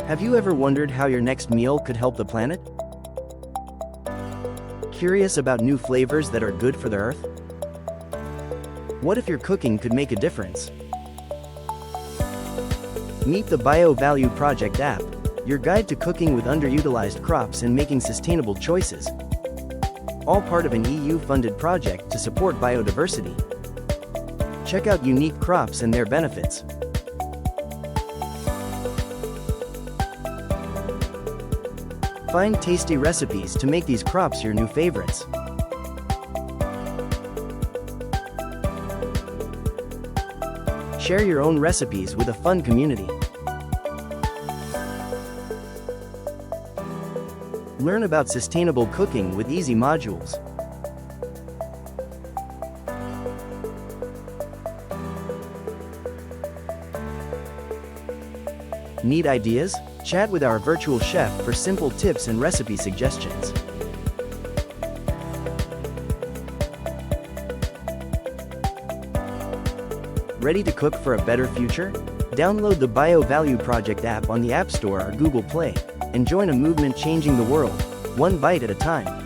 Have you ever wondered how your next meal could help the planet? Curious about new flavors that are good for the earth? What if your cooking could make a difference? Meet the BioValue Project app, your guide to cooking with underutilized crops and making sustainable choices. All part of an EU-funded project to support biodiversity. Check out unique crops and their benefits. Find tasty recipes to make these crops your new favorites. Share your own recipes with a fun community. Learn about sustainable cooking with easy modules. Need ideas? Chat with our virtual chef for simple tips and recipe suggestions. Ready to cook for a better future? Download the BioValue Project app on the App Store or Google Play, and join a movement changing the world, one bite at a time.